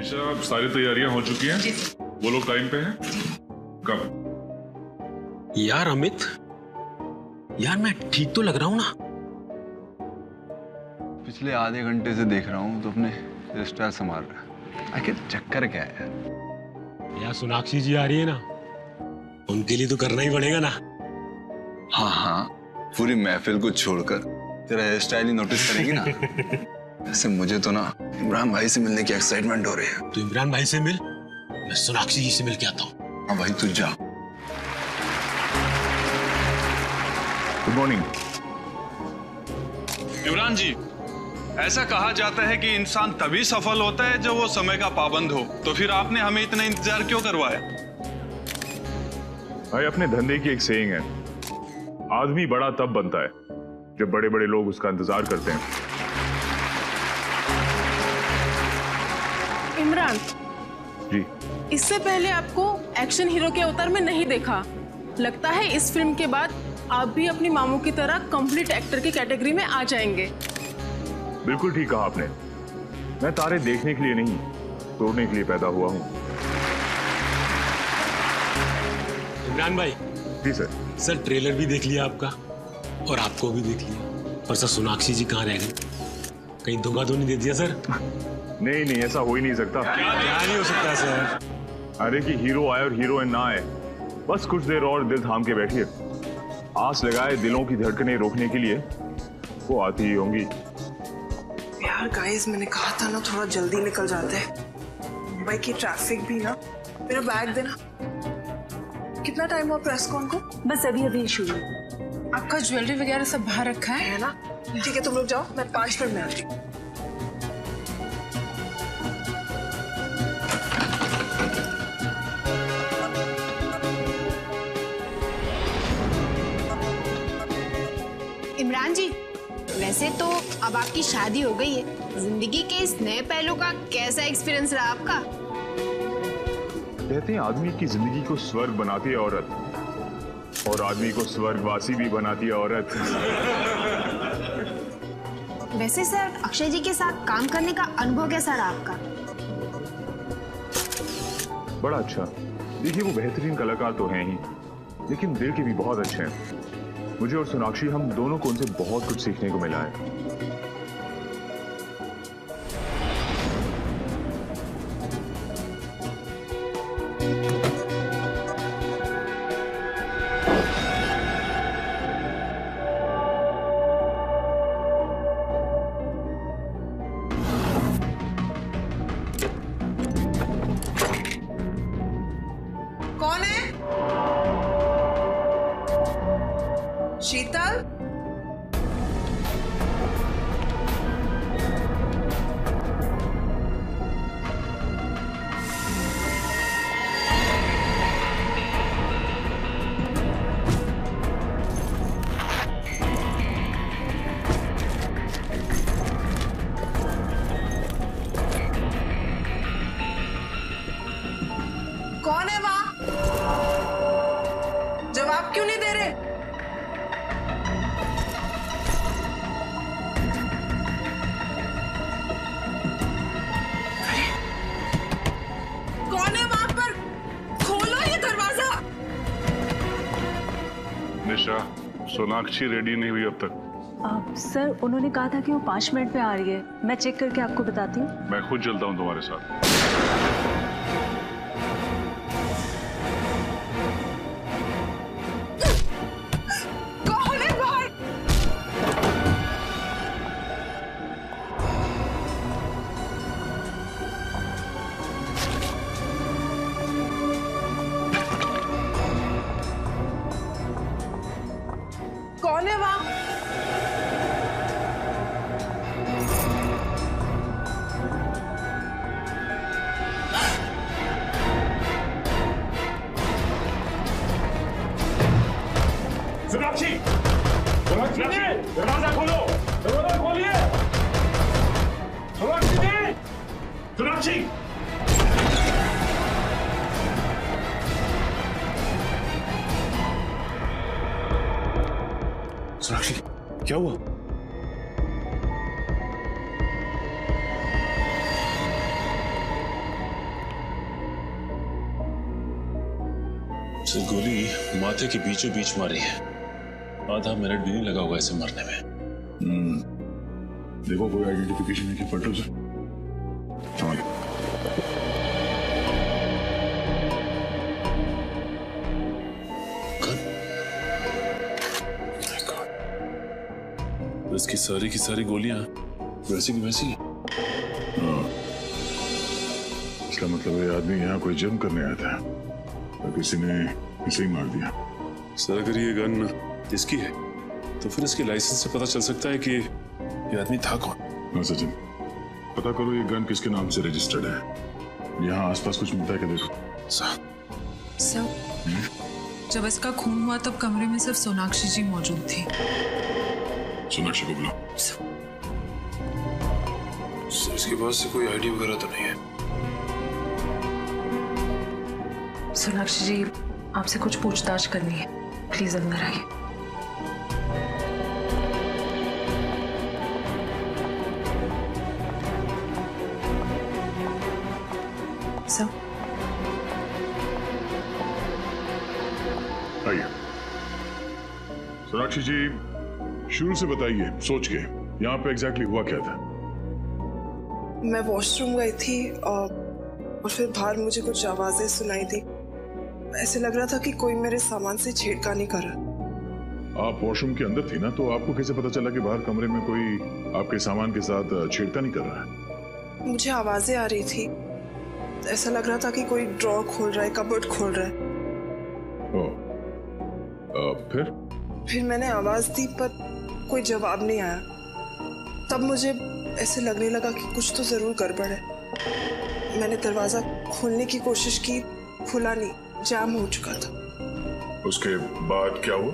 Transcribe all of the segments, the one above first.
निशा, सारी तैयारियां हो चुकी हैं? वो लोग टाइम पे हैं? कब? यार अमित, यार मैं ठीक तो लग रहा हूँ ना? पिछले आधे घंटे से देख रहा हूँ तो अपने हेयर स्टाइल संभाल रहा है। आखिर चक्कर क्या है यार सोनाक्षी जी आ रही है ना, उनके लिए तो करना ही पड़ेगा ना। हाँ हाँ, पूरी महफिल को छोड़कर तेरा हेयर स्टाइल ही नोटिस करेंगी ना। ऐसे मुझे तो ना इमरान भाई से मिलने की एक्साइटमेंट हो रही है। तो इमरान भाई से मिल, मैं सोनाक्षी जी से मिल के आता हूँ। हाँ भाई तू जा। Good morning. इमरान जी, ऐसा कहा जाता है कि इंसान तभी सफल होता है जब वो समय का पाबंद हो। तो फिर आपने हमें इतना इंतजार क्यों करवाया? भाई, अपने धंधे की एक सेइंग है, आदमी बड़ा तब बनता है जब बड़े बड़े लोग उसका इंतजार करते हैं। इमरान जी, इससे पहले आपको एक्शन हीरो के अवतार में नहीं देखा। लगता है इस फिल्म के बाद आप भी अपनी मामू की तरह कंप्लीट एक्टर की कैटेगरी में आ जाएंगे। बिल्कुल ठीक कहा आपने। मैं तारे देखने के लिए नहीं, तोड़ने के लिए पैदा हुआ हूँ। इमरान भाई। जी सर। सर ट्रेलर भी देख लिया आपका और आपको भी देख लिया, पर सर सोनाक्षी जी कहाँ रह गई? कहीं धोखा तो नहीं दे दिया सर? नहीं नहीं, ऐसा हो ही नहीं सकता। क्या नहीं हो सकता सर? अरे कि हीरो आए और हीरोइन ना आए, बस कुछ देर और दिल थाम के बैठिए। आस लगाए दिलों की धड़कनें रोकने के लिए वो आती ही होंगी। यार गाइस, मैंने कहा था ना थोड़ा जल्दी निकल जाते। मुंबई की ट्रैफिक भी ना। मेरा बैग देना। कितना टाइम हुआ प्रेस कॉन को? बस अभी अभी शुरू। आपका ज्वेलरी वगैरह सब बाहर रखा है ना? ठीक है, तुम लोग जाओ, मैं 5 मिनट में आती हूँ। इमरान जी, वैसे तो अब आपकी शादी हो गई है, जिंदगी के इस नए पहलू का कैसा एक्सपीरियंस रहा आपका? कहते हैं आदमी की जिंदगी को स्वर्ग बनाती है औरत, और आदमी को स्वर्गवासी भी बनाती है औरत। वैसे सर, अक्षय जी के साथ काम करने का अनुभव कैसा रहा आपका? बड़ा अच्छा। देखिए, वो बेहतरीन कलाकार तो हैं ही, लेकिन दिल के भी बहुत अच्छे हैं। मुझे और सोनाक्षी, हम दोनों को उनसे बहुत कुछ सीखने को मिला है। कौन है? शीतल? कौन है वहां? जवाब क्यों नहीं दे रहे? कौन है वहां पर? खोलो ये दरवाजा। निशा, सोनाक्षी रेडी नहीं हुई अब तक। सर, उन्होंने कहा था कि वो 5 मिनट में आ रही है। मैं चेक करके आपको बताती हूँ। मैं खुद चलता हूँ तुम्हारे साथ। कौन है बाहर? कौन है वहां? सोनाक्षी! सोनाक्षी जी! दरवाजा खोलो! दरवाजा खोलिए! सोनाक्षी जी! सोनाक्षी! सोनाक्षी, क्या हुआ? से गोली माथे के बीचों बीच मारी है। आधा मिनट भी नहीं लगा होगा इसे मरने में। देखो कोई आइडेंटिफिकेशन है कि फोटो से समझ। इसकी सारी की सारी गोलियां वैसी की वैसी हैं। इसका मतलब ये आदमी यहाँ कोई जुर्म करने आया था और किसी ने इसे ही मार दिया। सर अगर ये गन इसकी है तो फिर इसके लाइसेंस से पता चल सकता है कि ये आदमी था कौन। हाँ सचिन, पता करो ये गन किसके नाम से रजिस्टर्ड है। यहाँ आसपास कुछ मिलता है क्या देखो। सर जब इसका खून हुआ तब कमरे में सिर्फ सोनाक्षी जी मौजूद थी। सोनाक्षी को बुलाओ। सर इसके पास से कोई आईडी वगैरह तो नहीं है। सोनाक्षी जी आपसे कुछ पूछताछ करनी है, प्लीज अंदर आइए। सर आइए। सोनाक्षी जी शुरू से बताइए सोच के यहाँ पे एग्जैक्टली हुआ क्या था। मैं वॉशरूम गई थी और फिर बाहर मुझे कुछ आवाजें सुनाई दी। ऐसे लग रहा था कि कोई मेरे सामान से छेड़खानी कर रहा। आप वॉशरूम के अंदर थी ना, तो आपको कैसे पता चला कि बाहर कमरे में कोई आपके सामान के साथ छेड़खानी कर रहा है? मुझे आवाजें आ रही थी। ऐसा लग रहा था कि कोई ड्रॉर खोल रहा है, कबर्ड खोल रहा है। फिर मैंने आवाज दी पर कोई जवाब नहीं आया। तब मुझे ऐसे लगने लगा कि कुछ तो जरूर गड़बड़ है। मैंने दरवाजा खोलने की कोशिश की, खुला नहीं, जाम हो चुका था। उसके बाद क्या हुआ?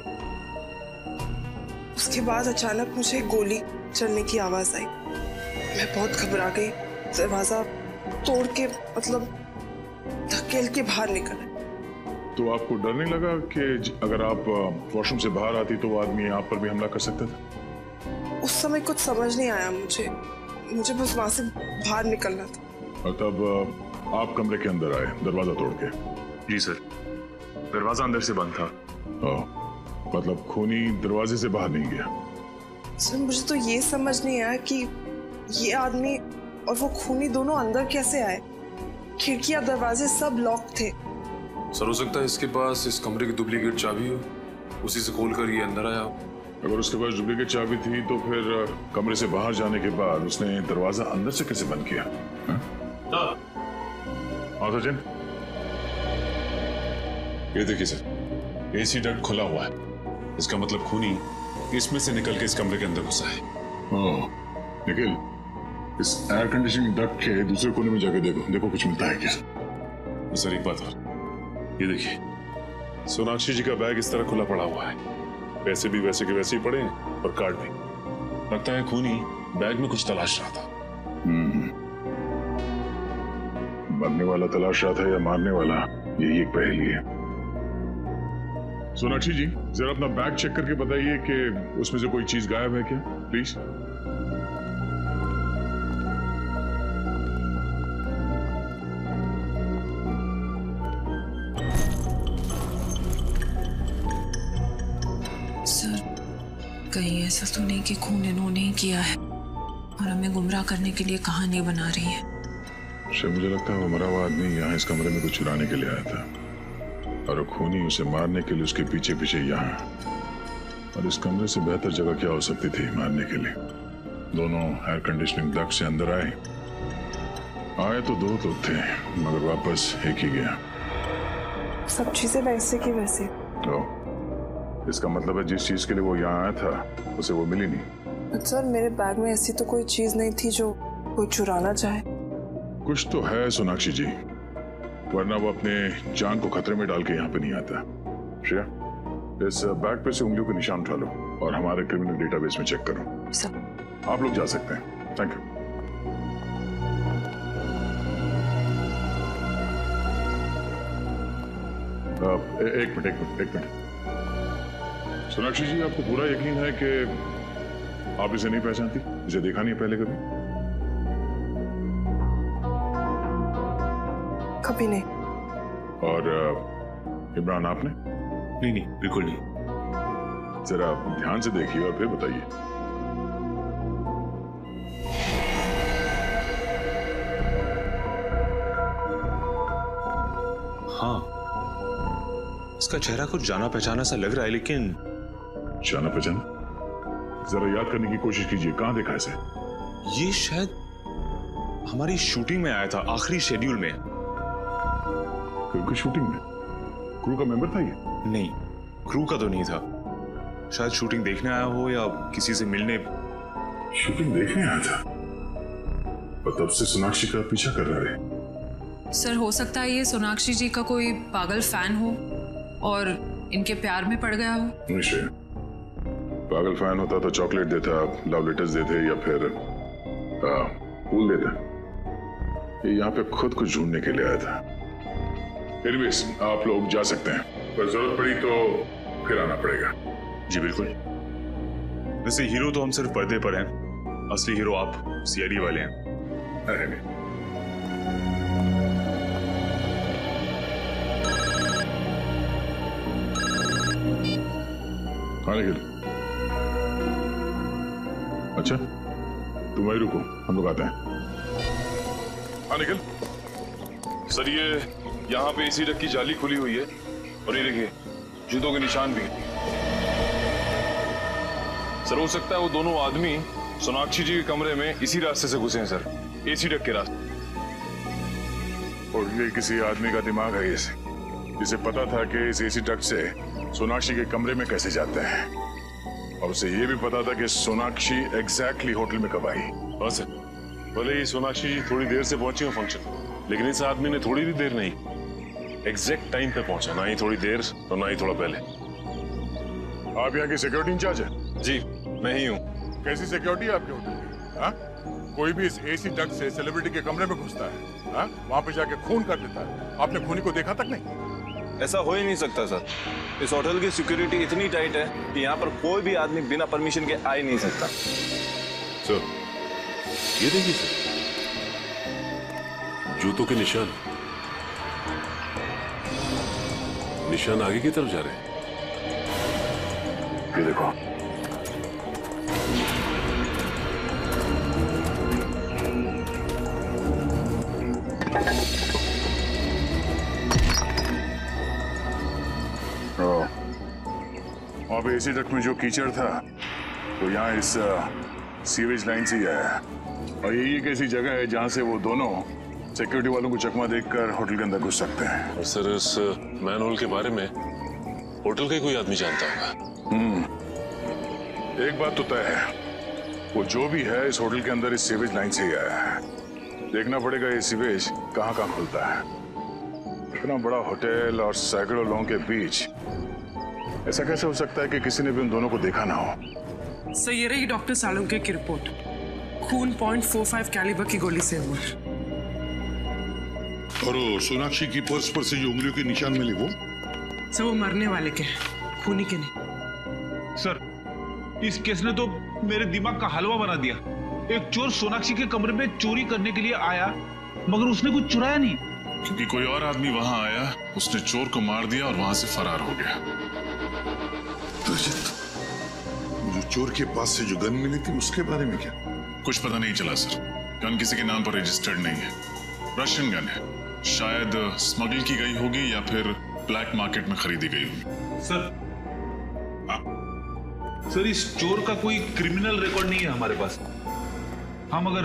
उसके बाद अचानक मुझे गोली चलने की आवाज आई। मैं बहुत घबरा गई। दरवाजा तोड़ के मतलब धकेल के बाहर निकला। तो आपको डर नहीं लगा कि अगर आप वॉशरूम से बाहर आती तो वो आदमी आप पर भी हमला कर सकता था? उस समय कुछ समझ नहीं आया मुझे बस वहां से बाहर निकलना था। और तब आप कमरे के अंदर आए दरवाजा तोड़ के? जी सर, दरवाजा अंदर से बंद था। मतलब खूनी दरवाजे से बाहर नहीं गया? सर मुझे तो ये समझ नहीं आया कि ये आदमी और वो खूनी दोनों अंदर कैसे आए। खिड़कियां दरवाजे सब लॉक थे। सर हो सकता है इसके पास इस कमरे की डुप्लीकेट चाबी हो, उसी से खोलकर ये अंदर आया। अगर उसके पास डुप्लीकेट चाबी थी तो फिर कमरे से बाहर जाने के बाद उसने दरवाजा अंदर से कैसे बंद किया? हाँ सचिन, ये देखिए सर, एसी डक्ट खुला हुआ है। इसका मतलब खूनी इसमें से निकल के इस कमरे के अंदर घुसा है। निखिल, इस एयर कंडीशनिंग डक्ट के दूसरे कोने में जाके देखो कुछ मिलता है क्या? सर एक बात और, ये देखिए सोनाक्षी जी का बैग इस तरह खुला पड़ा हुआ है। पैसे भी वैसे के वैसे ही पड़े हैं और कार्ड भी। लगता है खूनी बैग में कुछ तलाश रहा था। मरने वाला तलाश रहा था या मारने वाला, यही एक पहेली है। सोनाक्षी जी जरा अपना बैग चेक करके बताइए कि उसमें से कोई चीज गायब है क्या, प्लीज। सर कहीं ऐसा तो नहीं कि खून इन्होंने ही किया है और हमें गुमराह करने के लिए कहानी बना रही है। शायद मुझे लगता है वो मरा हुआ आदमी यहाँ इस कमरे में कुछ चुराने के लिए आया था और खूनी उसे मारने के लिए उसके पीछे पीछे यहाँ। और इस कमरे से बेहतर जगह क्या हो सकती थी मारने के लिए? दोनों एयर कंडीशनिंग डक्ट से अंदर आए तो दो लोग थे मगर वापस एक ही गया। सब चीजें वैसे की वैसे। तो इसका मतलब है जिस चीज के लिए वो यहाँ आया था उसे वो मिली नहीं। सर मेरे बैग में ऐसी तो कोई चीज नहीं थी जो कोई चुराना चाहे। कुछ तो है सोनाक्षी जी, वरना वो अपने जान को खतरे में डाल के यहाँ पे नहीं आता। श्रेया, इस बैग पे से उंगलियों के निशान उठा लो और हमारे क्रिमिनल डेटाबेस में चेक करो। सर आप लोग जा सकते हैं। Thank you. एक मिनट। सोनाक्षी जी आपको पूरा यकीन है कि आप इसे नहीं पहचानती? इसे देखा नहीं पहले कभी? कभी नहीं। और इमरान आपने? नहीं नहीं, बिल्कुल नहीं। जरा ध्यान से देखिए और फिर बताइए। हाँ, इसका चेहरा कुछ जाना पहचाना सा लग रहा है, लेकिन जाना पहचाना? जरा याद करने की कोशिश कीजिए, कहां देखा इसे? ये शायद हमारी शूटिंग में आया था, आखिरी शेड्यूल में। फिल्म की शूटिंग में? क्रू का मेंबर था ये? नहीं, क्रू का तो नहीं था। शायद शूटिंग देखने आया हो या किसी से मिलने। शूटिंग देखने आया था और तब से सोनाक्षी का पीछा कर रहा है। सर, हो सकता है ये सोनाक्षी जी का कोई पागल फैन हो और इनके प्यार में पड़ गया हो। निश्चय, पागल फैन होता तो चॉकलेट देता, लव लेटर्स देते या फिर फूल देता। ये यहाँ पे खुद को ढूंढने के लिए आया था। फिर भी आप लोग जा सकते हैं, पर जरूरत पड़ी तो फिर आना पड़ेगा। जी बिल्कुल। वैसे हीरो तो हम सिर्फ पर्दे पर हैं, असली हीरो आप सीआईडी वाले हैं। अरे नहीं, हाँ निखिल। अच्छा, तुम वहीं रुको, हम लोग आते हैं। हाँ निखिल। सर, ये यहाँ पे एसी डक की जाली खुली हुई है और ये देखिए जूतों के निशान भी हैं। सर, हो सकता है वो दोनों आदमी सोनाक्षी जी के कमरे में इसी रास्ते से घुसे हैं सर, एसी डक के रास्ते। और ये किसी आदमी का दिमाग है इसे, जिसे पता था कि इस एसी डक से सोनाक्षी के कमरे में कैसे जाते हैं, और उसे ये भी पता था कि सोनाक्षी एग्जैक्टली होटल में कब आई। हाँ सर, भले ही सोनाक्षी जी थोड़ी देर से पहुंची हो फंक्शन, लेकिन इस आदमी ने थोड़ी भी देर नहीं, एग्जैक्ट टाइम पे पहुंचा, ना ही थोड़ी देर और ना ही थोड़ा पहले। आप यहाँ की सिक्योरिटी इंचार्ज है? जी मैं ही हूँ। कैसी सिक्योरिटी है आपके होटल की? हाँ? कोई भी इस एसी डक से सेलिब्रिटी के कमरे में घुसता है, हाँ? वहाँ पे जाके खून कर देता है। आपने खूनी को देखा तक नहीं? ऐसा हो ही नहीं सकता सर। इस होटल की सिक्योरिटी इतनी टाइट है कि यहाँ पर कोई भी आदमी बिना परमिशन के आ ही नहीं सकता। सर, ये देखिए सर, जूतों के निशान आगे की तरफ जा रहे हैं। ये देखो, वहां पे एसी डक में जो कीचड़ था वो यहाँ इस सीवेज लाइन से ही आया, और यही एक ऐसी जगह है जहां से वो दोनों सिक्योरिटी वालों को चकमा देखकर होटल के अंदर घुस सकते हैं। और सर, इस मैन होल के बारे में होटल का कोई आदमी जानता होगा। एक बात तो तय है, वो जो भी है इस होटल के अंदर इस सीवेज लाइन से ही आया है। देखना पड़ेगा ये सीवेज कहाँ कहाँ खुलता है। इतना बड़ा होटल और सैकड़ों लोगों के बीच ऐसा कैसे हो सकता है कि किसी ने भी उन दोनों को देखा ना हो? सर, ये रही डॉक्टर सालुंके की रिपोर्ट। खून .45 कैलिबर की गोली से हुआ। और वो सोनाक्षी की पर्स पर से जो उंगलियों के निशान मिले वो? सर, वो मरने वाले के हैं, खूनी के नहीं। सर, इस केस ने तो मेरे दिमाग का हलवा बना दिया। एक चोर सोनाक्षी के कमरे में चोरी करने के लिए आया, मगर उसने कुछ चुराया नहीं, क्योंकि कोई और आदमी वहां आया, उसने चोर को मार दिया और वहां से फरार हो गया। जो चोर के पास से जो गन मिली थी उसके बारे में क्या? कुछ पता नहीं चला सर। गन किसी के नाम पर रजिस्टर्ड नहीं है, रशियन गन है। शायद स्मगल की गई होगी या फिर ब्लैक मार्केट में खरीदी गई होगी। सर, इस चोर का कोई क्रिमिनल रिकॉर्ड नहीं है हमारे पास। हाँ, मगर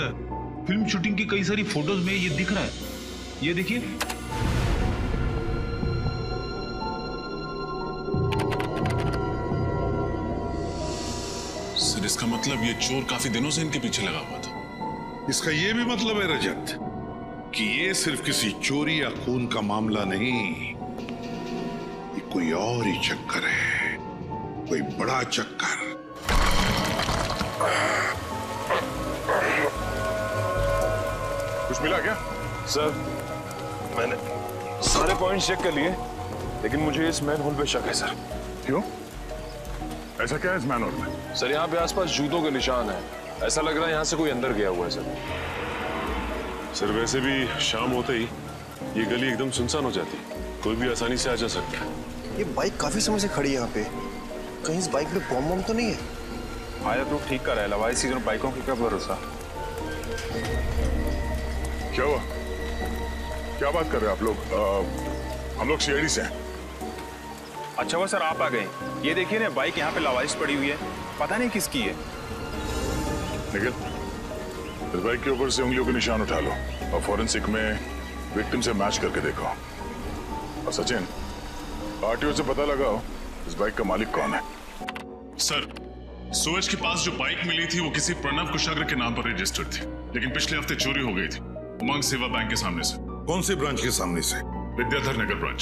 फिल्म शूटिंग की कई सारी फोटोज में ये दिख रहा है। ये देखिए, सर इसका मतलब ये चोर काफी दिनों से इनके पीछे लगा हुआ था। इसका ये भी मतलब है रजत कि ये सिर्फ किसी चोरी या खून का मामला नहीं, ये कोई और ही चक्कर है, कोई बड़ा चक्कर। कुछ मिला क्या? सर, मैंने सारे पॉइंट चेक कर लिए, लेकिन मुझे इस मैन होल पे शक है सर। क्यों? ऐसा क्या है इस मैन होल में? सर, यहाँ पे आसपास जूतों के निशान है। ऐसा लग रहा है यहाँ से कोई अंदर गया हुआ है सर। सर, वैसे भी शाम होते ही ये गली एकदम सुनसान हो जाती है, कोई भी आसानी से आ जा सकता है। ये बाइक काफी समय से खड़ी है यहाँ पे, कहीं इस बाइक में बम बम तो नहीं है? आया तो ठीक कर रहा है, लवाई सीजन बाइकों की क्या भरोसा। क्या हुआ? क्या बात कर रहे हैं आप लोग? हम लोग सीआईडी से हैं। अच्छा हुआ सर आप आ गए। ये देखिए ना, बाइक यहाँ पे लवाइस पड़ी हुई है, पता नहीं किसकी है। निखिल, इस बाइक के ऊपर से उंगलियों के निशान उठा लो और फॉरेंसिक में विक्टिम से मैच करके देखो। और सचिन, आरटीओ से पता लगाओ इस बाइक का मालिक कौन है। सर, सूरज के पास जो बाइक मिली थी वो किसी प्रणव कुशाग्र के नाम पर रजिस्टर्ड थी, लेकिन पिछले हफ्ते चोरी हो गई थी उमंग सेवा बैंक के सामने से। कौन से ब्रांच के सामने से? विद्याधर नगर ब्रांच।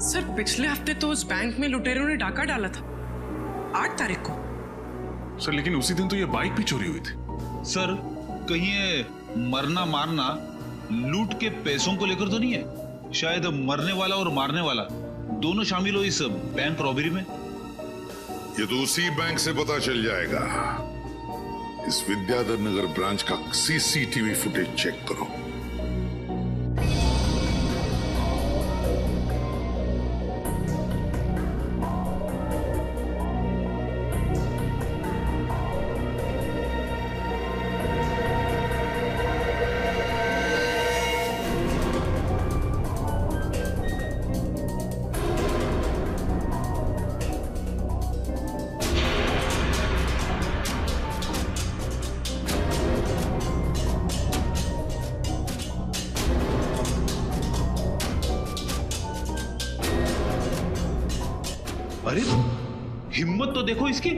सर पिछले हफ्ते तो उस बैंक में लुटेरों ने डाका डाला था, 8 तारीख को। सर लेकिन उसी दिन तो ये बाइक भी चोरी हुई थी। सर कहीं ये मरना मारना लूट के पैसों को लेकर तो नहीं है? शायद मरने वाला और मारने वाला दोनों शामिल हो इस बैंक रॉबरी में। ये तो उसी बैंक से पता चल जाएगा। इस विद्याधर नगर ब्रांच का सीसीटीवी फुटेज चेक करो। अरे हिम्मत तो देखो इसकी,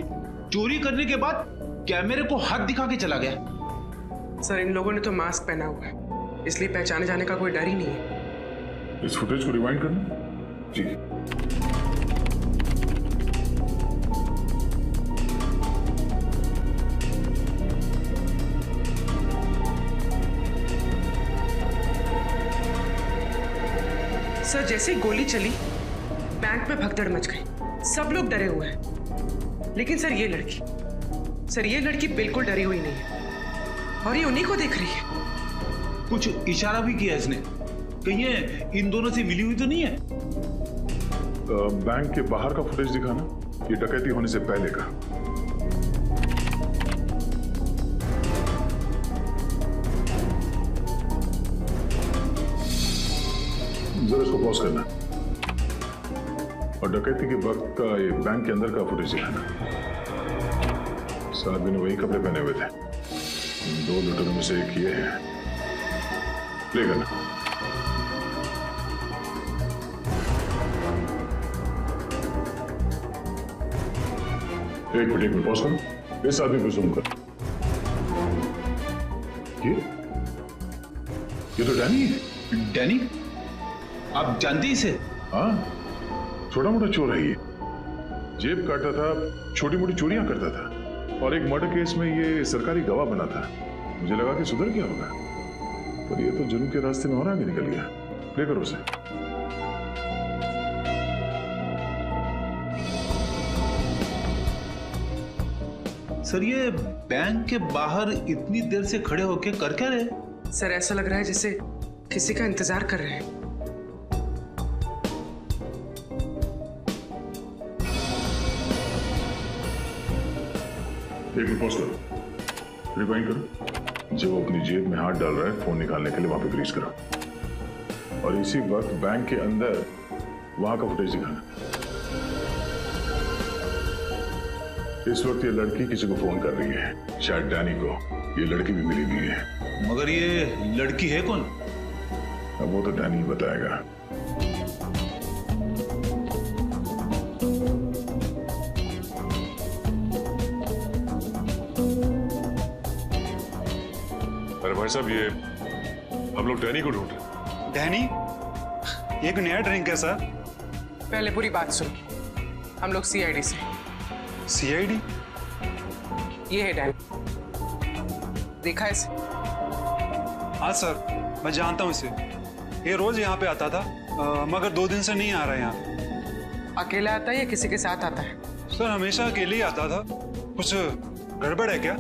चोरी करने के बाद कैमरे को हाथ दिखा के चला गया। सर इन लोगों ने तो मास्क पहना हुआ है, इसलिए पहचाने जाने का कोई डर ही नहीं है। इस फुटेज को रिवाइंड करना जी। सर जैसे ही गोली चली बैंक में भगदड़ मच गई, सब लोग डरे हुए हैं। लेकिन सर ये लड़की बिल्कुल डरी हुई नहीं है और ये उन्हीं को देख रही है। कुछ इशारा भी किया इसने, कहीं ये इन दोनों से मिली हुई तो नहीं है? बैंक के बाहर का फुटेज दिखाना, ये डकैती होने से पहले का। जरा इसको पॉज करना और डकैती के वक्त का ये बैंक के अंदर का फुटेज दिखाना। साथ भी वही कपड़े पहने हुए थे। 2 लुटेरों में से एक ये है। प्ले करना। एक मिनट पॉज करो, इस आदमी को जूम कर। ये तो डैनी है। डैनी? आप जानती इसे? हाँ, छोटा मोटा चोर है ये। जेब काटता था, छोटी मोटी चोरियां करता था और एक मर्डर केस में ये सरकारी गवाह बना था। मुझे लगा कि सुधर गया होगा, पर ये तो जुर्म के रास्ते में और आगे निकल गया। प्ले करो उसे। सर ये बैंक के बाहर इतनी देर से खड़े होके कर क्या रहे? सर ऐसा लग रहा है जैसे किसी का इंतजार कर रहे हैं। एक मिनट पॉज करो, रिवाइंड करो। जब वो अपनी जेब में हाथ डाल रहा है फोन निकालने के लिए, वहां पे ग्रीस करो और इसी वक्त बैंक के अंदर वहां का फुटेज दिखाना। इस वक्त ये लड़की किसी को फोन कर रही है, शायद डैनी को। ये लड़की भी मिली हुई है। मगर ये लड़की है कौन? अब वो तो डैनी ही बताएगा। अरे भाई साहब, ये हम लोग डैनी को ढूंढ रहे हैं। डैनी? एक नया ड्रिंक है सर। पहले पूरी बात सुनो, हम लोग सीआईडी से। सीआईडी? ये है डैनी, देखा है इसे? हाँ सर, मैं जानता हूँ इसे। ये रोज यहाँ पे आता था, मगर 2 दिन से नहीं आ रहा है यहाँ। अकेला आता है या किसी के साथ आता है? सर हमेशा अकेले ही आता था। कुछ गड़बड़ है क्या?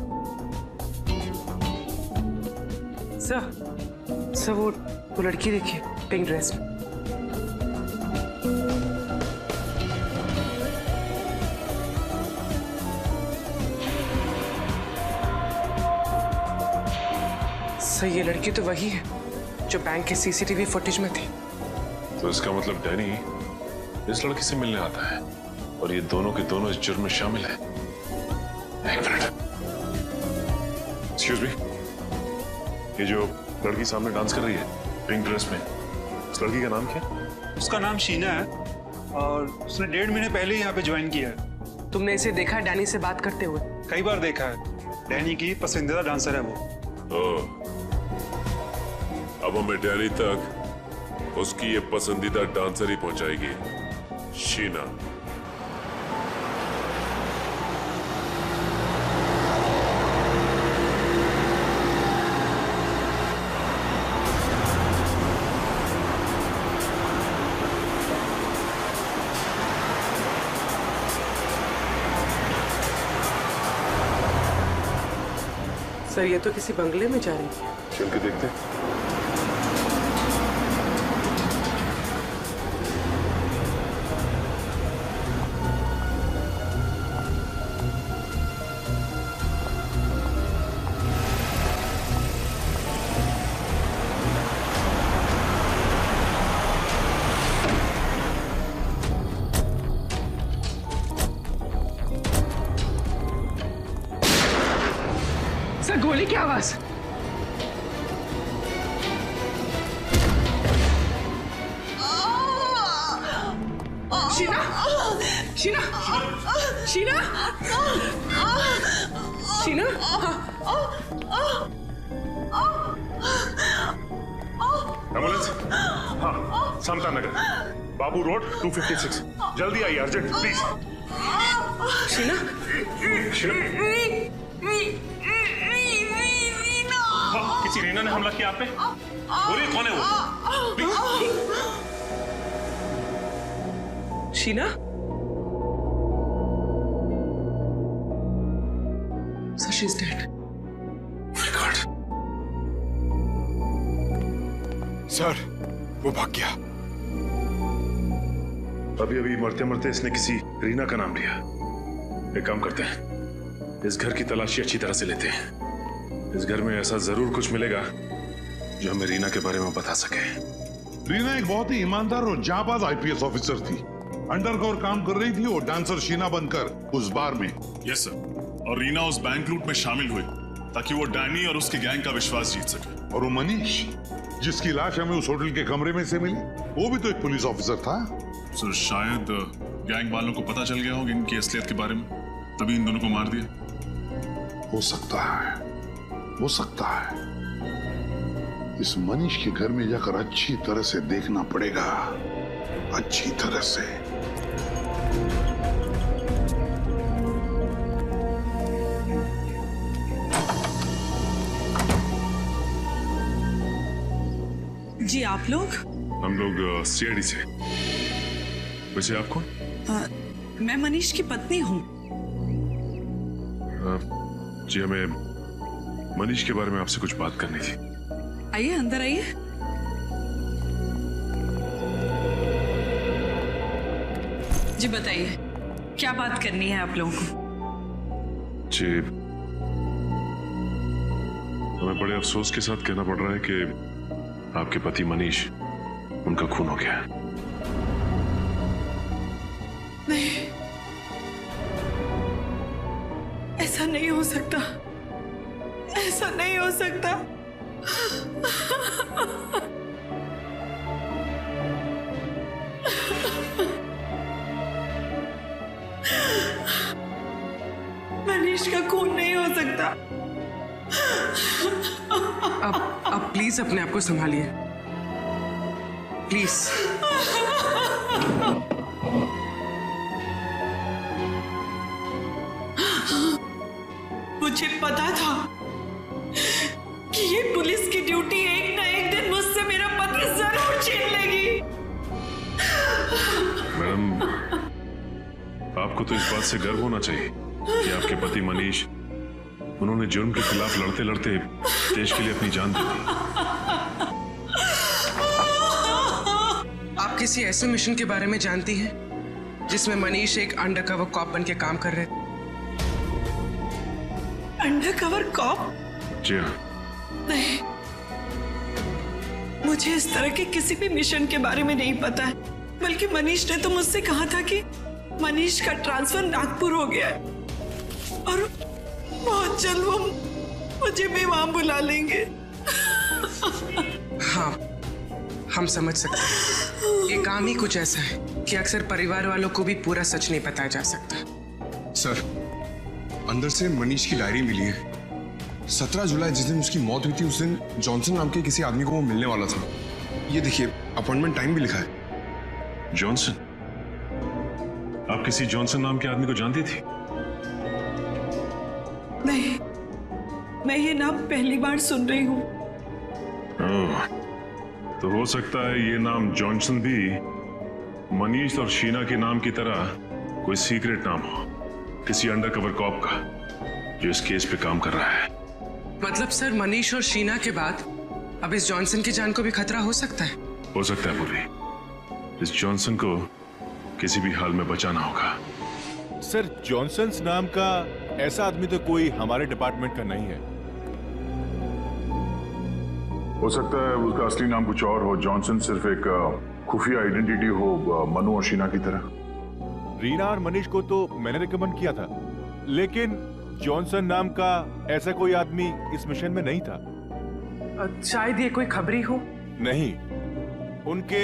सर वो लड़की देखिए, पिंक ड्रेस में। सर ये लड़की तो वही है जो बैंक के सीसीटीवी फुटेज में थी। तो इसका मतलब डैनी इस लड़की से मिलने आता है और ये दोनों के दोनों इस जुर्म में शामिल है। एक मिनट, एक्सक्यूज मी, ये जो लड़की सामने डांस कर रही है पिंक ड्रेस में, उस लड़की का नाम क्या है? उसका नाम शीना है और उसने 1.5 महीने पहले ही यहाँ पे ज्वाइन किया है। तुमने इसे देखा है डैनी से बात करते हुए? कई बार देखा है। डैनी की पसंदीदा डांसर है वो। अब हमें डैनी तक उसकी ये पसंदीदा डांसर ही पहुंचाएगी, शीना। सर ये तो किसी बंगले में जा रही है। चल के देखते हैं। सर गोली की आवाज। शीना, शीना, शीना, शीना। एम्बुलेंस, हाँ, समता नगर, बाबू रोड 256, जल्दी आइए, अर्जेंट प्लीज। शीना, शीना, किसी रीना ने हमला किया आप पे? बोलिए कौन है वो? Sheena? So she's dead. My God. Sir वो भाग गया। अभी अभी मरते मरते इसने किसी रीना का नाम लिया। एक काम करते हैं, इस घर की तलाशी अच्छी तरह से लेते हैं। इस घर में ऐसा जरूर कुछ मिलेगा जो हमें रीना के बारे में बता सके। रीना एक बहुत ही ईमानदार और जाबाज आईपीएस ऑफिसर थी। अंडरकवर काम कर रही थी और डांसर शीना बनकर उस बार में। यस सर, और रीना उस बैंक लूट में शामिल हुई ताकि वो डैनी और उसके गैंग का विश्वास जीत सके। और वो मनीष जिसकी लाश हमें उस होटल के कमरे में से मिली, वो भी तो एक पुलिस ऑफिसर था। सर शायद गैंग वालों को पता चल गया होगा इनकी असलियत के बारे में, तभी इन दोनों को मार दिया। हो सकता है, हो सकता है। इस मनीष के घर में जाकर अच्छी तरह से देखना पड़ेगा, अच्छी तरह से। जी आप लोग? हम लोग सीआईडी से। वैसे आप कौन? मैं मनीष की पत्नी हूँ। जी हमें मनीष के बारे में आपसे कुछ बात करनी थी। आइए अंदर आइए। जी बताइए क्या बात करनी है आप लोगों को? जी हमें बड़े अफसोस के साथ कहना पड़ रहा है कि आपके पति मनीष, उनका खून हो गया है। नहीं, ऐसा नहीं हो सकता, ऐसा नहीं हो सकता। मनीष का खून नहीं हो सकता। अब प्लीज अपने आप को संभालिए, प्लीज। मुझे पता था कि ये पुलिस की ड्यूटी एक ना एक दिन मुझसे मेरा पति जरूर छीन लेगी। मैडम, आपको तो इस बात से गर्व होना चाहिए कि आपके पति मनीष, उन्होंने जुर्म के खिलाफ लड़ते लड़ते देश के लिए अपनी जान दे दी। आप किसी ऐसे मिशन के बारे में जानती हैं जिसमें मनीष एक अंडरकवर कॉप बन के काम कर रहे थे? Undercover corp? जी हाँ। नहीं, मुझे इस तरह के किसी भी मिशन के बारे में नहीं पता है, बल्कि मनीष ने तो मुझसे कहा था कि मनीष का ट्रांसफर नागपुर हो गया है और बहुत जल्द वो मुझे भी वहां बुला लेंगे। हाँ, हम समझ सकते हैं। ये काम ही कुछ ऐसा है कि अक्सर परिवार वालों को भी पूरा सच नहीं बताया जा सकता। सर, अंदर से मनीष की डायरी मिली है। 17 जुलाई जिस दिन उसकी मौत हुई थी उस दिन जॉनसन नाम के किसी आदमी को वो मिलने वाला था। ये देखिए, अपॉइंटमेंट टाइम भी लिखा है। जॉनसन? आप किसी जॉनसन नाम के आदमी को जानती थी? नहीं, मैं ये नाम पहली बार सुन रही हूँ। तो हो सकता है ये नाम जॉनसन भी मनीष और शीना के नाम की तरह कोई सीक्रेट नाम हो, किसी अंडरकवर कॉप का जो इस केस पे काम कर रहा है। मतलब सर, मनीष और शीना के बाद अब इस जॉनसन की जान को भी खतरा हो सकता है? हो सकता है पूरी। इस जॉनसन को किसी भी हाल में बचाना होगा। सर, जॉनसन नाम का ऐसा आदमी तो कोई हमारे डिपार्टमेंट का नहीं है। हो सकता है उसका असली नाम कुछ और हो। जॉनसन सिर्फ एक खुफिया आइडेंटिटी हो, मनु और शीना की तरह। रीना और मनीष को तो मैंने रिकमेंड किया था, लेकिन जॉनसन नाम का ऐसा कोई आदमी इस मिशन में नहीं था। शायद ये कोई खबरी हो। नहीं, उनके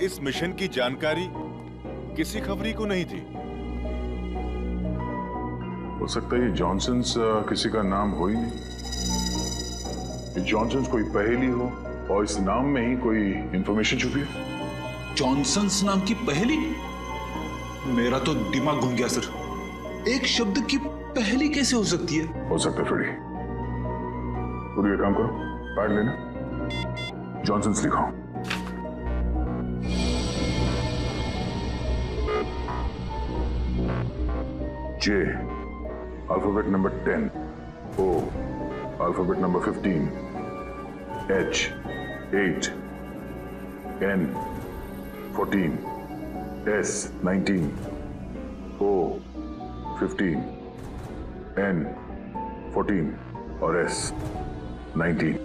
इस मिशन की जानकारी किसी खबरी को नहीं थी। हो सकता है ये जॉनसन किसी का नाम हो ही नहीं। जॉनसन कोई पहेली हो और इस नाम में ही कोई इंफॉर्मेशन छुपी हो। जॉनसन नाम की पहेली? मेरा तो दिमाग घूम गया सर। एक शब्द की पहेली कैसे हो सकती है? हो सकता है फ्रेडी। पूरी काम करो, पैड लेना, Johnson लिखाओ। J, alphabet number 10. O, alphabet number 15. H, 8. N, 14. S, 19. O, 15. N, 14. और S, 19.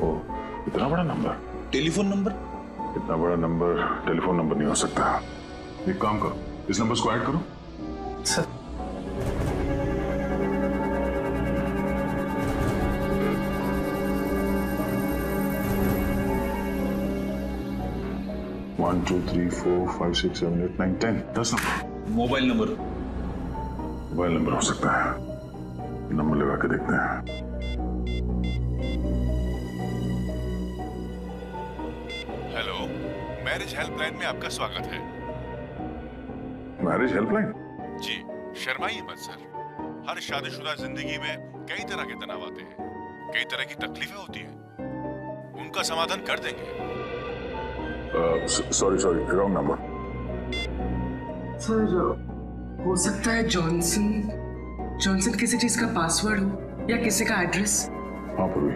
ओ, इतना बड़ा नंबर। Telephone number? इतना बड़ा नंबर टेलीफोन नंबर नहीं हो सकता। एक काम करो, इस नंबर को ऐड करो। Sir, one, 2, 3, 4, 5, 6, 7, 8, 9, 10 10 number. Mobile number? Mobile number हो सकता है। नंबर लगा के देखते हैं। हेलो, मैरिज हेल्पलाइन में आपका स्वागत है। Marriage helpline? जी, शर्माइए मत सर। हर शादीशुदा जिंदगी में कई तरह के तनाव आते हैं, कई तरह की तकलीफें होती हैं। उनका समाधान कर देंगे। Sorry wrong number. सर, हो सकता है जॉनसन किसी चीज का पासवर्ड हो या किसी का एड्रेस। हाँ पूर्वी,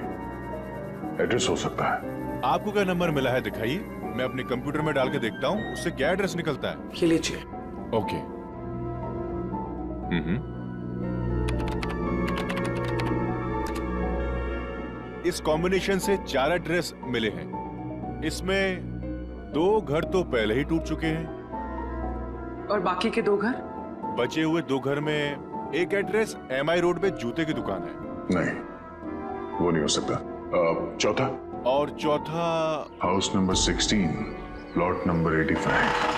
एड्रेस हो सकता है। आपको क्या नंबर मिला है दिखाइए, मैं अपने कंप्यूटर में डाल के देखता हूँ उससे क्या एड्रेस निकलता है। ये लीजिए। ओके। इस कॉम्बिनेशन से 4 एड्रेस मिले हैं। इसमें 2 घर तो पहले ही टूट चुके हैं। और बाकी के 2 घर? बचे हुए 2 घर में एक एड्रेस MI रोड पे जूते की दुकान है। नहीं, वो नहीं हो सकता। चौथा? और चौथा house number 16, plot number 85।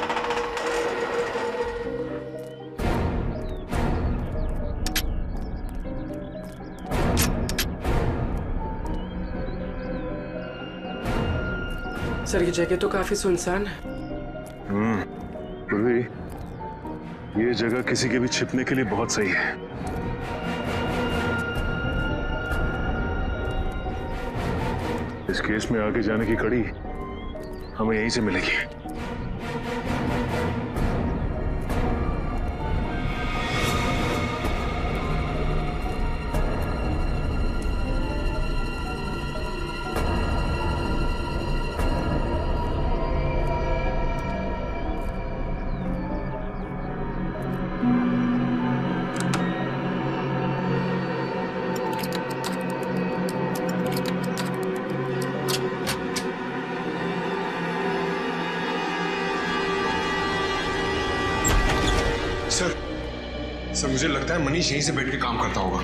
Sir, ये जगह तो काफी सुनसान है। पूर्वी, ये जगह किसी के भी छिपने के लिए बहुत सही है। इस केस में आगे जाने की कड़ी हमें यहीं से मिलेगी। सर मुझे लगता है मनीष यहीं से बैठ के काम करता होगा।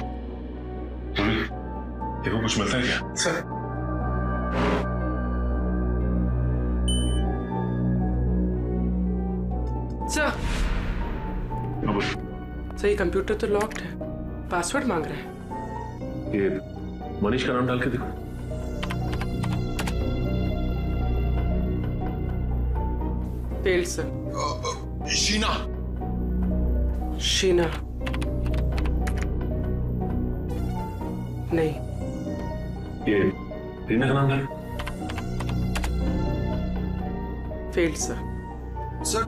देखो कुछ मिलता है क्या? सर सर ये कंप्यूटर तो लॉक्ड है, पासवर्ड मांग रहा है। ये मनीष का नाम डाल के देखो। Failed sir. शीना। शीना नहीं। ये रीना का नाम डाल। Failed sir. Sir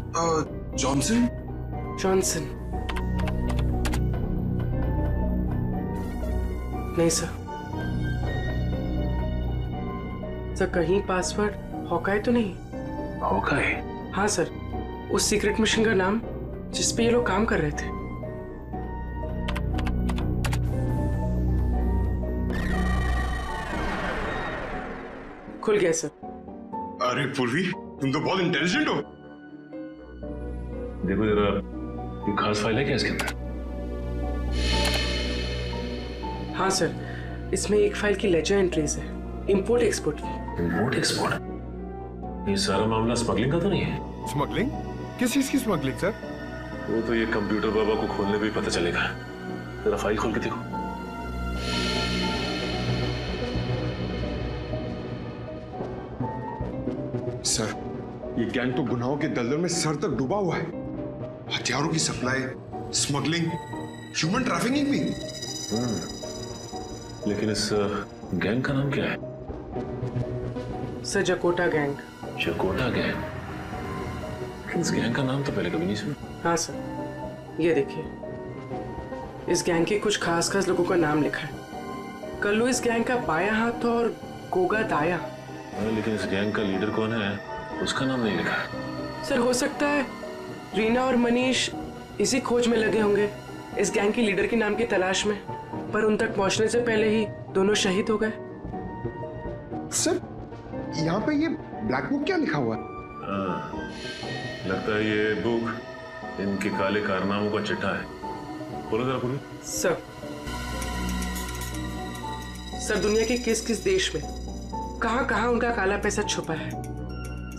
Johnson. Johnson नहीं सर। सर कहीं पासवर्ड हॉकाई तो नहीं? हॉकाई? हाँ सर, उस सीक्रेट मिशन का नाम जिस पे ये लोग काम कर रहे थे। खुल गया सर। अरे पूर्वी, तुम तो बहुत इंटेलिजेंट हो। देखो जरा, कोई खास फाइल है क्या इसके अंदर? हाँ सर, इसमें एक फाइल की लेजर एंट्रीज है, इंपोर्ट एक्सपोर्ट की। Import export? ये सारा मामला स्मगलिंग का तो नहीं है? स्मगलिंग? किस चीज की स्मगलिंग सर? वो तो ये कंप्यूटर बाबा को खोलने पे ही पता चलेगा। जरा फाइल खोल के देखो। सर ये गैंग तो गुनाहों के दलदल में सर तक डूबा हुआ है। हथियारों की सप्लाई, स्मगलिंग, ह्यूमन ट्रैफिकिंग भी। लेकिन इस गैंग का नाम क्या है? Sir Jakota gang. Jakota gang? इस गैंग का नाम तो पहले कभी नहीं सुना। हाँ सर, ये देखिए, इस गैंग के कुछ खास लोगों का नाम लिखा है। कल्लू इस गैंग का बायां हाथ और गोगा दाया। लेकिन इस गैंग का लीडर कौन है उसका नाम नहीं लिखा है। सर हो सकता है रीना और मनीष इसी खोज में लगे होंगे, इस गैंग की लीडर के नाम की तलाश में, पर उन तक पहुंचने से पहले ही दोनों शहीद हो गए। सर यहाँ पे ये ब्लैक बुक क्या लिखा हुआ है? लगता है ये बुक इनके काले कारनामों का चिट्ठा है। बोलो जरा पूरी। सर दुनिया के किस किस देश में कहां कहां उनका काला पैसा छुपा है,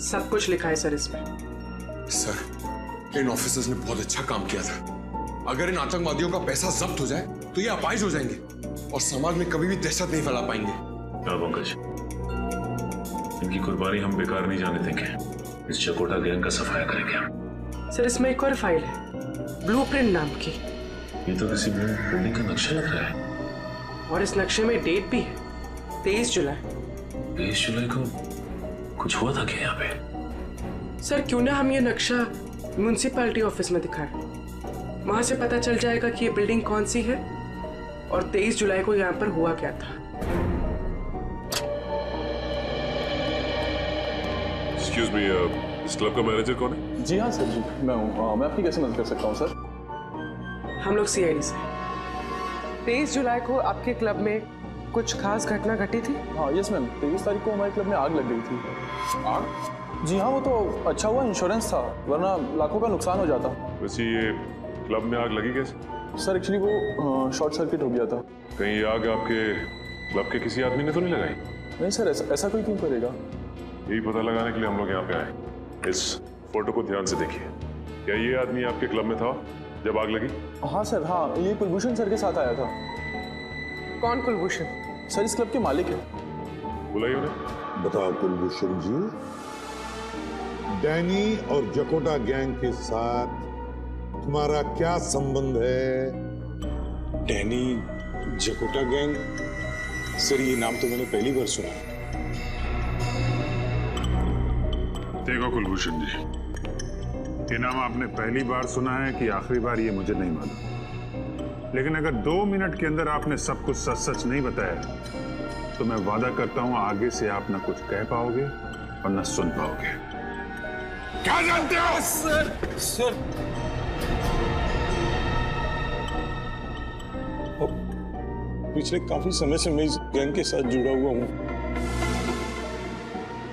सब कुछ लिखा है सर इसमें। सर इन ऑफिसर्स ने बहुत अच्छा काम किया था। अगर इन आतंकवादियों का पैसा जब्त हो जाए तो ये अपाहिज हो जाएंगे और समाज में कभी भी दहशत नहीं फैला पाएंगे। पंकज, इनकी कुर्बानी हम बेकार नहीं जाने देंगे। इस चकोटा गैंग का सफाया करेंगे हम। सर इसमें एक और फाइल है, ब्लूप्रिंट नाम की। ये तो किसी बिल्डिंग का नक्शा लग रहा है। और इस नक्शे में डेट भी है, 23 जुलाई। 23 जुलाई को कुछ हुआ था क्या यहाँ पे? सर क्यों ना हम ये नक्शा म्युनिसिपैलिटी ऑफिस में दिखाएं, वहां से पता चल जाएगा कि ये बिल्डिंग कौन सी है और 23 जुलाई को यहाँ पर हुआ क्या था। Excuse me, इस क्लब का मैनेजर कौन है? जी हाँ सर जी, मैं हूँ। मैं आपकी कैसे मदद कर सकता हूँ सर? हम लोग CID से। 23 जुलाई को आपके क्लब में कुछ खास घटना घटी थी? हाँ यस मैम, 23 तारीख को हमारे क्लब में आग लग गई थी। आग? जी हाँ, वो तो अच्छा हुआ इंश्योरेंस था, वरना लाखों का नुकसान हो जाता। वैसे ये क्लब में आग लगी कैसे? सर एक्चुअली वो शॉर्ट सर्किट हो गया था। कहीं ये आग आपके क्लब के किसी आदमी ने तो नहीं लगाई? नहीं सर, ऐसा कोई क्यों करेगा? यही पता लगाने के लिए हम लोग यहाँ पे आए। इस फोटो को ध्यान से देखिए। क्या ये आदमी आपके क्लब में था जब आग लगी? हाँ सर, हाँ, ये कुलभूषण सर के साथ आया था। कौन कुलभूषण? सर इस क्लब के मालिक है। बुलाइए उन्हें। बताओ कुलभूषण जी, डैनी और जकोटा गैंग के साथ तुम्हारा क्या संबंध है? Danny, जकोटा gang? सर ये नाम तो मैंने पहली बार सुना। देखो कुलभूषण जी, ये नाम आपने पहली बार सुना है कि आखिरी बार, ये मुझे नहीं मालूम। लेकिन अगर 2 मिनट के अंदर आपने सब कुछ सच सच नहीं बताया तो मैं वादा करता हूं आगे से आप ना कुछ कह पाओगे और ना सुन पाओगे। क्या जानते हो? सर पिछले काफी समय से मैं इस गैंग के साथ जुड़ा हुआ हूं।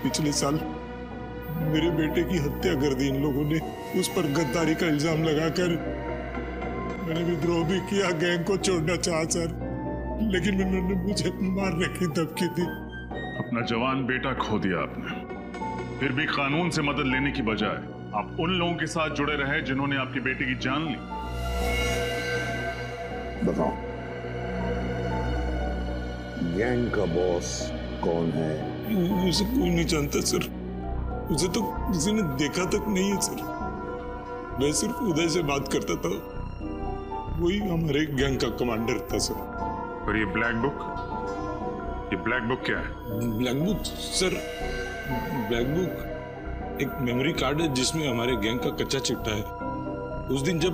पिछले साल मेरे बेटे की हत्या कर दी इन लोगों ने। उस पर गद्दारी का इल्जाम लगाकर मैंने विद्रोह भी किया, गैंग को छोड़ना चाहा सर, लेकिन उन्होंने मुझे मारने की धमकी दी। अपना जवान बेटा खो दिया आपने, फिर भी कानून से मदद लेने की बजाय आप उन लोगों के साथ जुड़े रहे जिन्होंने आपकी बेटी की जान ली। बताओ, गैंग का बॉस कौन है? उसे कोई नहीं जानता सर, उसे तो किसी ने देखा तक नहीं है सर। मैं सिर्फ उदय से बात करता था, वही हमारे गैंग का कमांडर था सर। और ये ब्लैक बुक क्या है? Black book sir, black book एक मेमोरी कार्ड है जिसमें हमारे गैंग का कच्चा चिट्ठा है। उस दिन जब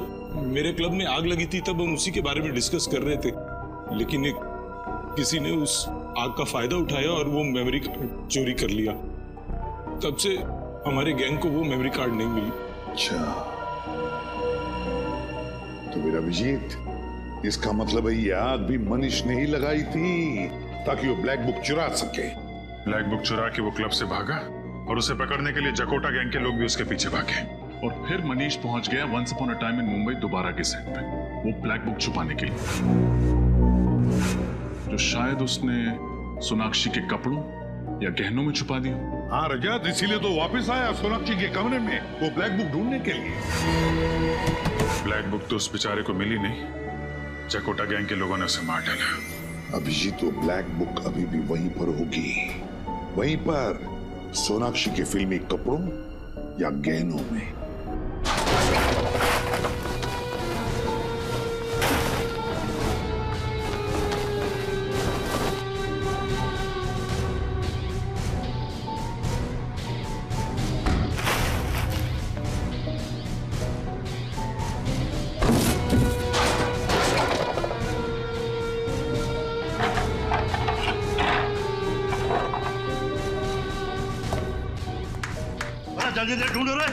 मेरे क्लब में आग लगी थी तब हम उसी के बारे में डिस्कस कर रहे थे, लेकिन किसी ने उस आग का फायदा उठाया और वो मेमोरी कार्ड चोरी कर लिया। तब से हमारे गैंग को वो मेमोरी कार्ड नहीं मिली। अच्छा, तो मेरा अभिजीत, इसका मतलब है ये आग भी मनीष ने ही लगाई थी ताकि वो ब्लैक बुक चुरा सके। ब्लैक बुक चुरा के वो क्लब से भागा और उसे पकड़ने के लिए जकोटा गैंग के लोग भी उसके पीछे भागे, और फिर मनीष पहुंच गया once upon a time in Mumbai Dobaara के सेट पे, वो ब्लैक बुक छुपाने के लिए, जो शायद उसने सोनाक्षी के कपड़ों या गहनों में छुपा दिया। हाँ रजत, इसीलिए तो वापस आया सोनाक्षी के कमरे में वो ब्लैक बुक ढूंढने के लिए। ब्लैक बुक तो उस बेचारे को मिली नहीं, जकोटा गैंग के लोगों ने उसे मार डाला। अभिजीत, वो ब्लैक बुक अभी भी वहीं पर होगी, वहीं पर सोनाक्षी के फिल्मी कपड़ों या गहनों में। जल्दी से ढूंढो रे,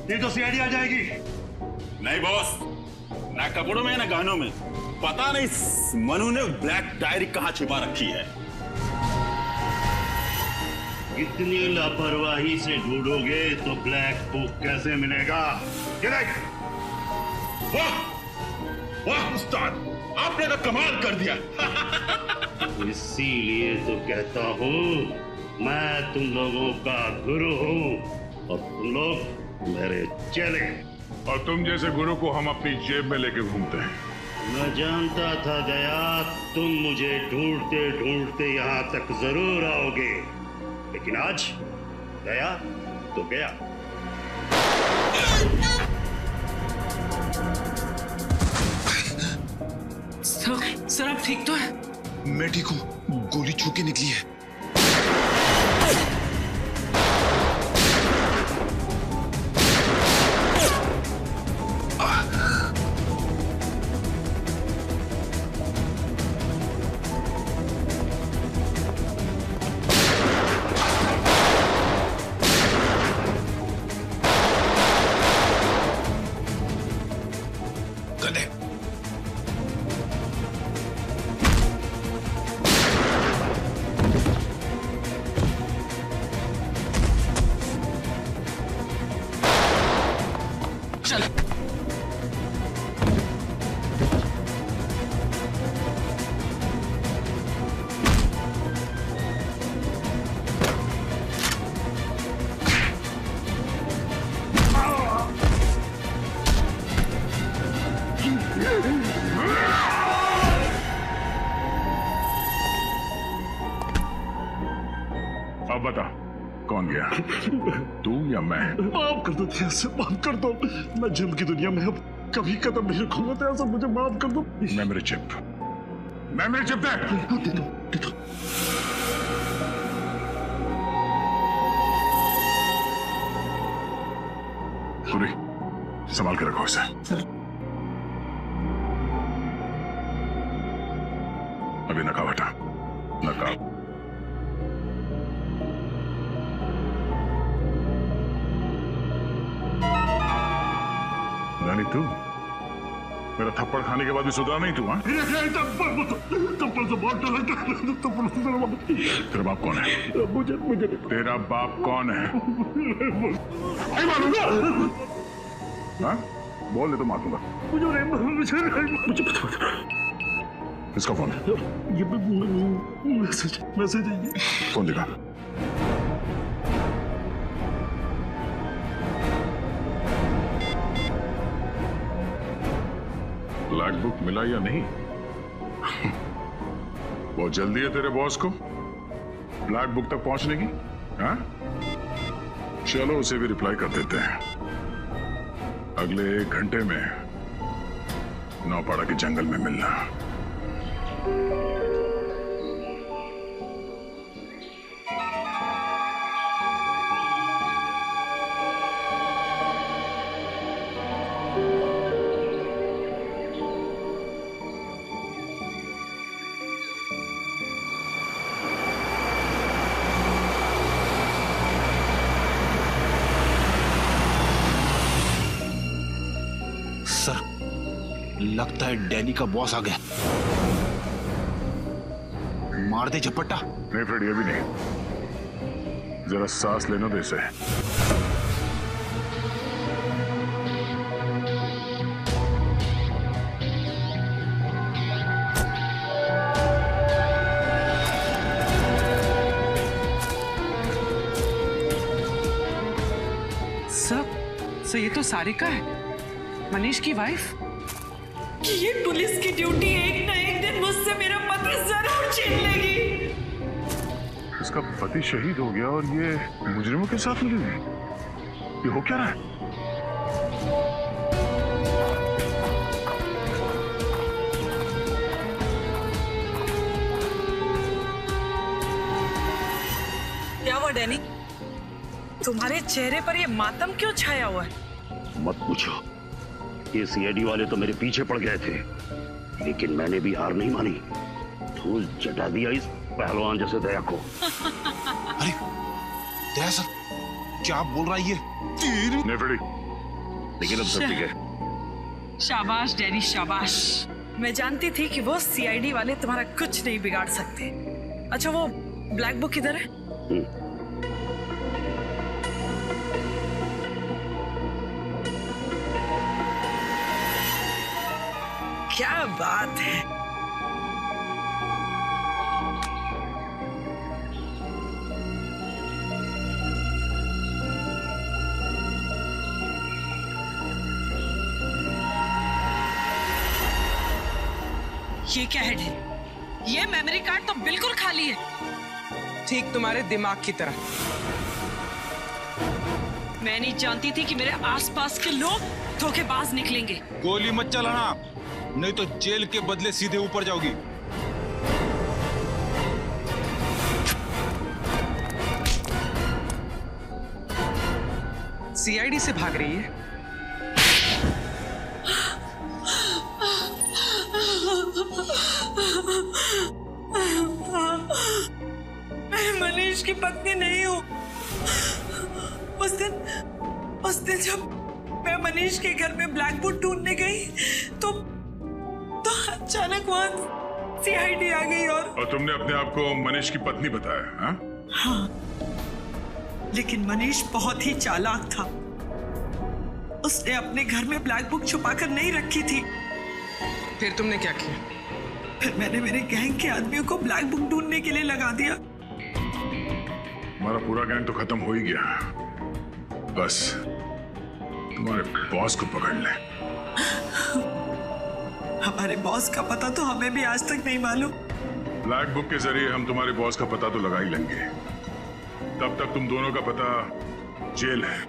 नहीं तो सीआईडी आ जाएगी। नहीं बॉस, ना कपड़ों में ना गहनों में, पता नहीं मनु ने ब्लैक डायरी कहाँ छिपा रखी है। इतनी लापरवाही से ढूंढोगे तो ब्लैक बुक कैसे मिलेगा? वाह उस्ताद, आपने तो कमाल कर दिया। इसीलिए तो कहता हूँ मैं तुम लोगों का गुरु हूँ और तुम लोग मेरे चेले। और तुम जैसे गुरु को हम अपनी जेब में लेके घूमते हैं। मैं जानता था गया तुम मुझे ढूंढते ढूंढते यहाँ तक जरूर आओगे, लेकिन आज गया तो गया। सर आप ठीक तो है? मैं ठीक हूँ, गोली छू के निकली है। अब बता, कौन गया, तू या मैं? माफ कर दो ऐसे, माफ कर दो। मैं जिम की दुनिया में अब कभी कदम नहीं रखूंगा, तो ऐसा मुझे माफ कर दो। मेमोरी चिप दे। दे दो। सूरी, संभाल के रखो इसे। अभी नकाब हटा, नकाब। रानी तू मेरा थप्पड़ खाने के बाद भी सुधरा नहीं तू? हाँ, तेरा बाप कौन है? मुझे तेरा बाप कौन है? नहीं मानूंगा। हाँ? बोल दे तो मार दूंगा। किसका फोन है? ये मैसेज है। फोन दिखा। ब्लैक बुक मिला या नहीं? बहुत जल्दी है तेरे बॉस को ब्लैक बुक तक पहुंचने की। हाँ? चलो उसे भी रिप्लाई कर देते हैं। अगले 1 घंटे में नौपाड़ा के जंगल में मिलना। सर, लगता है डैनी का बॉस आ गया। मार दे झपट्टा। नहीं फ्रेड, ये भी नहीं। जरा सांस लेने दे इसे। सर ये तो सारिका है, मनीष की वाइफ। ये पुलिस की ड्यूटी एक ना एक दिन मुझसे मेरा पति जरूर छीन लेगी। इसका पति शहीद हो गया और ये मुजरिमों के साथ मिली हुई। ये हो क्या रहा है? क्या हुआ डैनी? तुम्हारे चेहरे पर ये मातम क्यों छाया हुआ है? मत पूछो। ये सीआईडी वाले तो मेरे पीछे पड़ गए थे, लेकिन मैंने भी हार नहीं मानी। धूल चटा दिया इस पहलवान जैसे दया को। अरे दया सर, क्या आप बोल रहा है? ये लेकिन अब सब ठीक है। शाबाश डैनी, शाबाश। मैं जानती थी कि वो सीआईडी वाले तुम्हारा कुछ नहीं बिगाड़ सकते। अच्छा, वो ब्लैक बुक किधर है? क्या बात है। ये क्या है ढेर? ये मेमोरी कार्ड तो बिल्कुल खाली है। ठीक तुम्हारे दिमाग की तरह। मैं नहीं जानती थी कि मेरे आसपास के लोग धोखेबाज निकलेंगे। गोली मत चलाना, नहीं तो जेल के बदले सीधे ऊपर जाओगी। सीआईडी से भाग रही है। मैं मनीष की पत्नी नहीं हूँ। उस दिन जब मैं मनीष के घर में ब्लैक बुक ढूंढने गई तो अचानक वहां सीआईडी आ गई और तुमने अपने आप को मनीष की पत्नी बताया? हाँ, लेकिन मनीष बहुत ही चालाक था। उसने अपने घर में ब्लैक बुक छुपाकर नहीं रखी थी। फिर तुमने क्या किया? फिर मैंने मेरे गैंग के आदमियों को ब्लैक बुक ढूंढने के लिए लगा दिया। हमारा पूरा गैंग तो खत्म हो ही गया, बस तुम्हारे बॉस को पकड़ ले। हमारे बॉस का पता तो हमें भी आज तक नहीं मालूम। ब्लैक बुक के जरिए हम तुम्हारे बॉस का पता तो लगा ही लेंगे। तब तक तुम दोनों का पता जेल है।